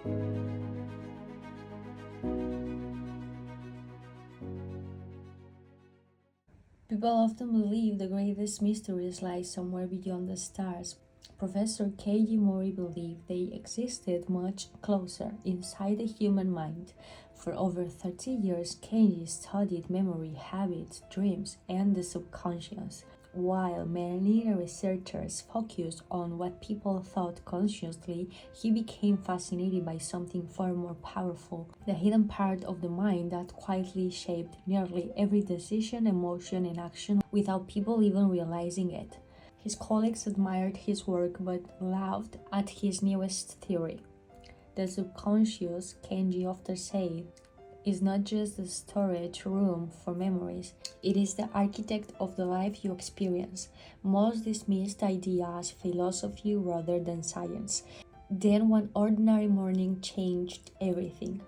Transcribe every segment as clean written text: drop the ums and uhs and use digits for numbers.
People often believe the greatest mysteries lie somewhere beyond the stars. Professor Keiji Mori believed they existed much closer, inside the human mind. For over 30 years, Keiji studied memory, habits, dreams, and the subconscious. While many researchers focused on what people thought consciously, he became fascinated by something far more powerful, the hidden part of the mind that quietly shaped nearly every decision, emotion, and action without people even realizing it. His colleagues admired his work but laughed at his newest theory. The subconscious, Kenji often said, is not just a storage room for memories, it is the architect of the life you experience. Most dismissed the idea as philosophy rather than science. Then one ordinary morning changed everything.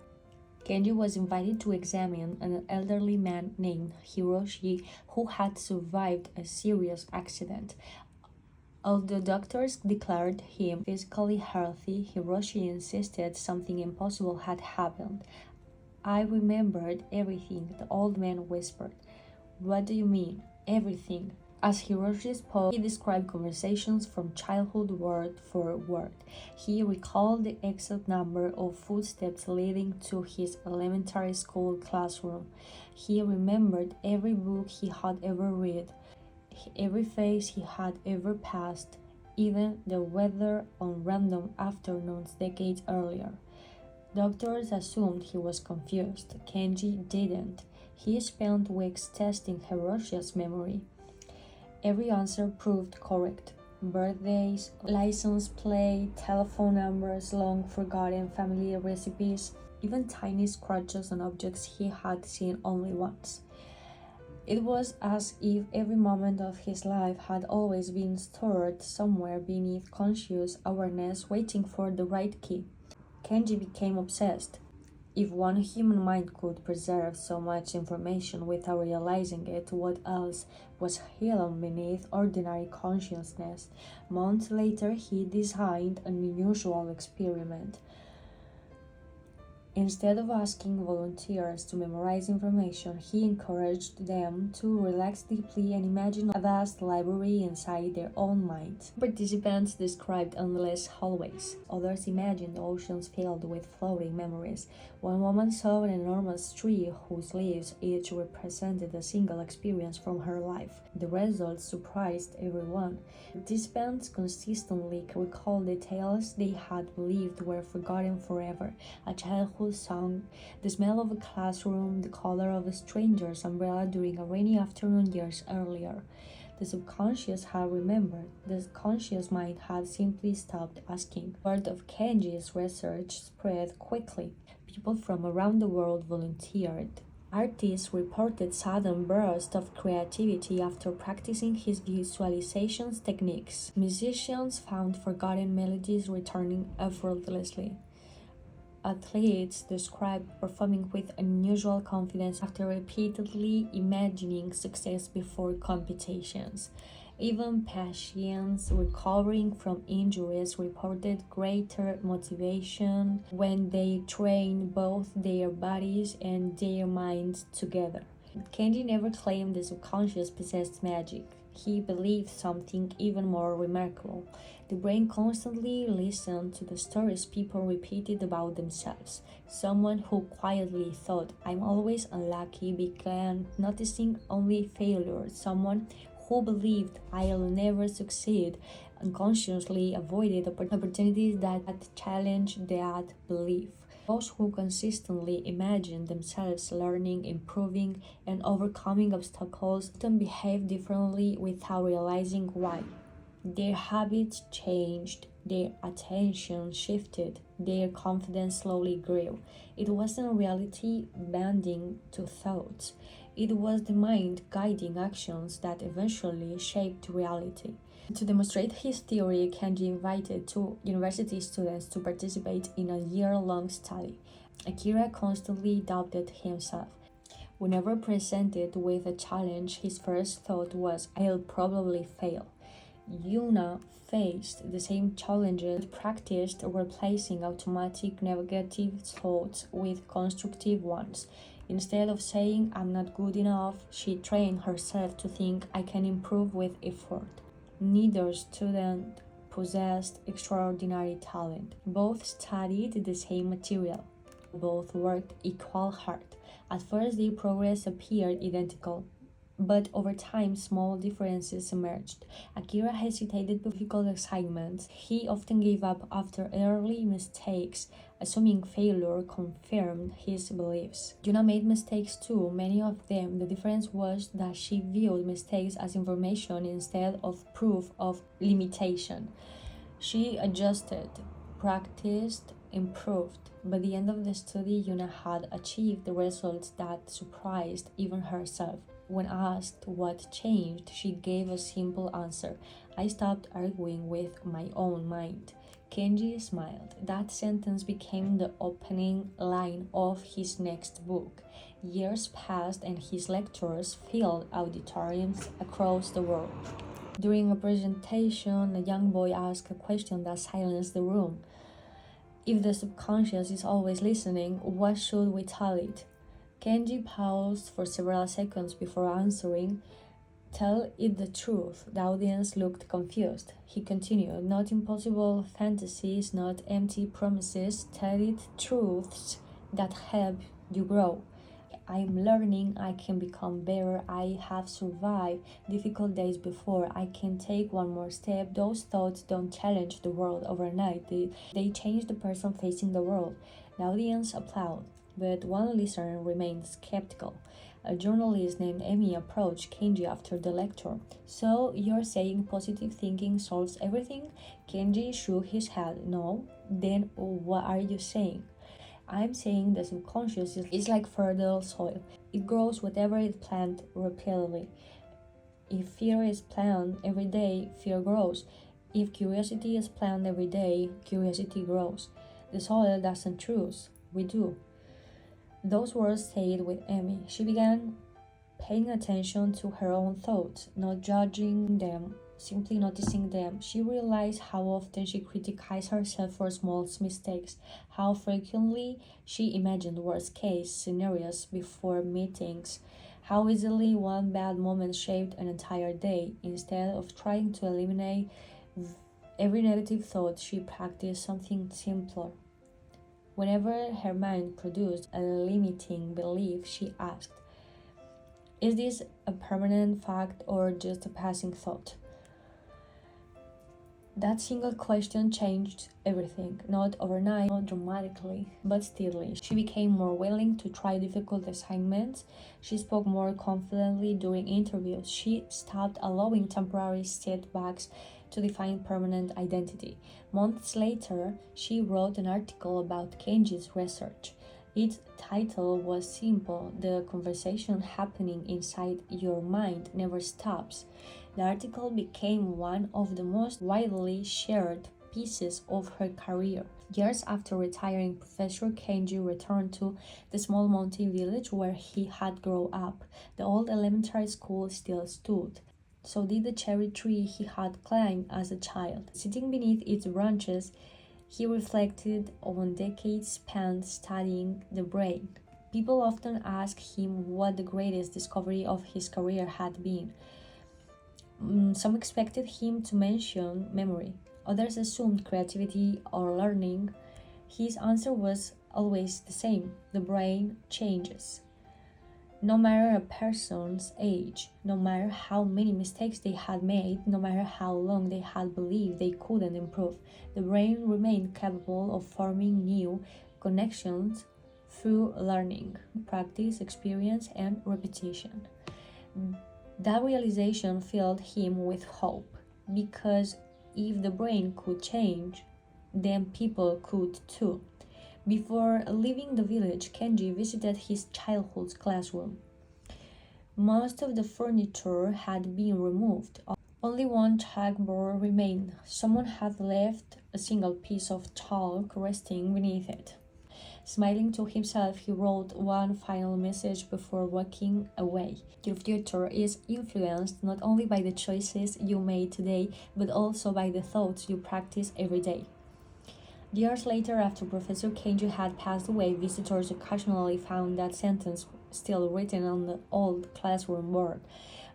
Kenji was invited to examine an elderly man named Hiroshi who had survived a serious accident. Although doctors declared him physically healthy, Hiroshi insisted something impossible had happened. I remembered everything, the old man whispered. What do you mean, everything? As Hiroshi spoke, he described conversations from childhood word for word. He recalled the exact number of footsteps leading to his elementary school classroom. He remembered every book he had ever read, every face he had ever passed, even the weather on random afternoons decades earlier. Doctors assumed he was confused. Kenji didn't. He spent weeks testing Hiroshi's memory. Every answer proved correct. Birthdays, license plate, telephone numbers, long forgotten family recipes, even tiny scratches on objects he had seen only once. It was as if every moment of his life had always been stored somewhere beneath conscious awareness, waiting for the right key. Kenji became obsessed. If one human mind could preserve so much information without realizing it, what else was hidden beneath ordinary consciousness? Months later, he designed an unusual experiment. Instead of asking volunteers to memorize information, he encouraged them to relax deeply and imagine a vast library inside their own minds. Participants described endless hallways. Others imagined oceans filled with floating memories. One woman saw an enormous tree whose leaves each represented a single experience from her life. The results surprised everyone. Participants consistently recalled details they had believed were forgotten forever. A childhood song, the smell of a classroom, the color of a stranger's umbrella during a rainy afternoon years earlier. The subconscious had remembered. The conscious mind had simply stopped asking. Word of Kenji's research spread quickly. People from around the world volunteered. Artists reported sudden bursts of creativity after practicing his visualizations techniques. Musicians found forgotten melodies returning effortlessly. Athletes described performing with unusual confidence after repeatedly imagining success before competitions. Even patients recovering from injuries reported greater motivation when they trained both their bodies and their minds together. Kenji never claimed the subconscious possessed magic. He believed something even more remarkable. The brain constantly listened to the stories people repeated about themselves. Someone who quietly thought, I'm always unlucky, began noticing only failure. Someone who believed, I'll never succeed, unconsciously avoided opportunities that challenged that belief. Those who consistently imagined themselves learning, improving, and overcoming obstacles often behave differently without realizing why. Their habits changed, their attention shifted, their confidence slowly grew. It wasn't reality bending to thoughts. It was the mind guiding actions that eventually shaped reality. To demonstrate his theory, Kenji invited two university students to participate in a year-long study. Akira constantly doubted himself. Whenever presented with a challenge, his first thought was, I'll probably fail. Yuna faced the same challenges, practiced replacing automatic negative thoughts with constructive ones. Instead of saying, I'm not good enough, she trained herself to think, I can improve with effort. Neither student possessed extraordinary talent. Both studied the same material. Both worked equal hard. At first, their progress appeared identical, but over time, small differences emerged. Akira hesitated before difficult assignments. He often gave up after early mistakes, assuming failure confirmed his beliefs. Yuna made mistakes too, many of them. The difference was that she viewed mistakes as information instead of proof of limitation. She adjusted, practiced, improved. By the end of the study, Yuna had achieved the results that surprised even herself. When asked what changed, she gave a simple answer. I stopped arguing with my own mind. Kenji smiled. That sentence became the opening line of his next book. Years passed and his lectures filled auditoriums across the world. During a presentation, a young boy asked a question that silenced the room. If the subconscious is always listening, what should we tell it? Kenji paused for several seconds before answering. Tell it the truth. The audience looked confused. He continued, not impossible fantasies, not empty promises. Tell it truths that help you grow. I'm learning, I can become better, I have survived difficult days before, I can take one more step. Those thoughts don't challenge the world overnight, they change the person facing the world. The audience applauded, but one listener remained skeptical. A journalist named Emi approached Kenji after the lecture. So, you're saying positive thinking solves everything? Kenji shook his head. No. Then what are you saying? I'm saying the subconscious is like fertile soil. It grows whatever it planted repeatedly. If fear is planted every day, fear grows. If curiosity is planted every day, curiosity grows. The soil doesn't choose, we do. Those words stayed with Amy. She began paying attention to her own thoughts, not judging them, simply noticing them. She realized how often she criticized herself for small mistakes, how frequently she imagined worst-case scenarios before meetings, how easily one bad moment shaped an entire day. Instead of trying to eliminate every negative thought, she practiced something simpler. Whenever her mind produced a limiting belief, she asked, is this a permanent fact or just a passing thought? That single question changed everything, not overnight, not dramatically, but steadily. She became more willing to try difficult assignments. She spoke more confidently during interviews. She stopped allowing temporary setbacks to define permanent identity. Months later, she wrote an article about Kenji's research. Its title was simple: The conversation happening inside your mind never stops. The article became one of the most widely shared pieces of her career. Years after retiring, Professor Kenji returned to the small mountain village where he had grown up. The old elementary school still stood. So did the cherry tree he had climbed as a child. Sitting beneath its branches, he reflected on decades spent studying the brain. People often ask him what the greatest discovery of his career had been. Some expected him to mention memory. Others assumed creativity or learning. His answer was always the same: the brain changes. No matter a person's age, no matter how many mistakes they had made, no matter how long they had believed they couldn't improve, the brain remained capable of forming new connections through learning, practice, experience, and repetition. That realization filled him with hope, because if the brain could change, then people could too. Before leaving the village, Kenji visited his childhood's classroom. Most of the furniture had been removed. Only one chalkboard remained. Someone had left a single piece of chalk resting beneath it. Smiling to himself, he wrote one final message before walking away. Your future is influenced not only by the choices you made today, but also by the thoughts you practice every day. Years later, after Professor Kenji had passed away, visitors occasionally found that sentence still written on the old classroom board.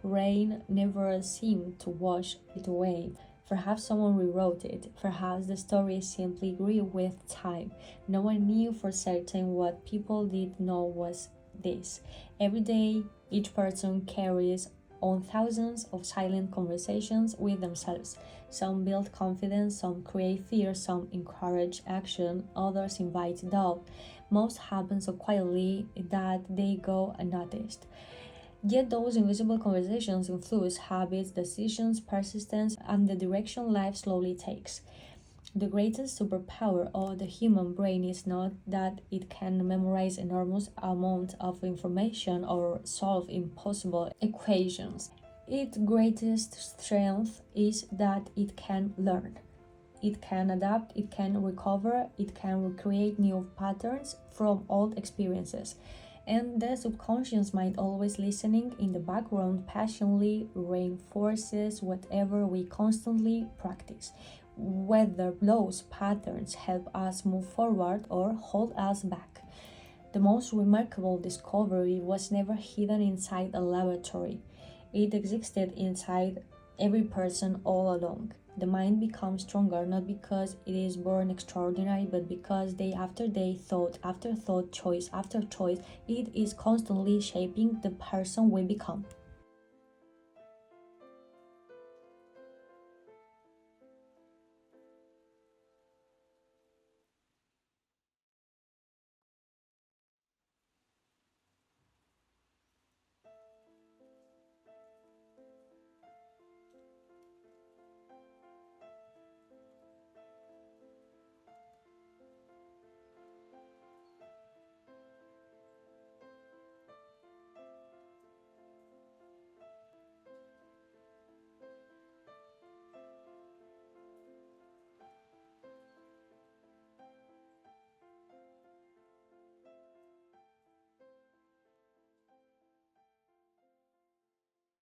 Rain never seemed to wash it away. Perhaps someone rewrote it. Perhaps the story simply grew with time. No one knew for certain. What people did know was this. Every day, each person carries on thousands of silent conversations with themselves. Some build confidence, some create fear, some encourage action, others invite doubt. Most happen so quietly that they go unnoticed. Yet those invisible conversations influence habits, decisions, persistence, and the direction life slowly takes. The greatest superpower of the human brain is not that it can memorize enormous amounts of information or solve impossible equations. Its greatest strength is that it can learn. It can adapt, it can recover, it can recreate new patterns from old experiences. And the subconscious mind, always listening in the background, passionately reinforces whatever we constantly practice, whether those patterns help us move forward or hold us back. The most remarkable discovery was never hidden inside a laboratory. It existed inside every person all along. The mind becomes stronger not because it is born extraordinary, but because day after day, thought after thought, choice after choice, it is constantly shaping the person we become.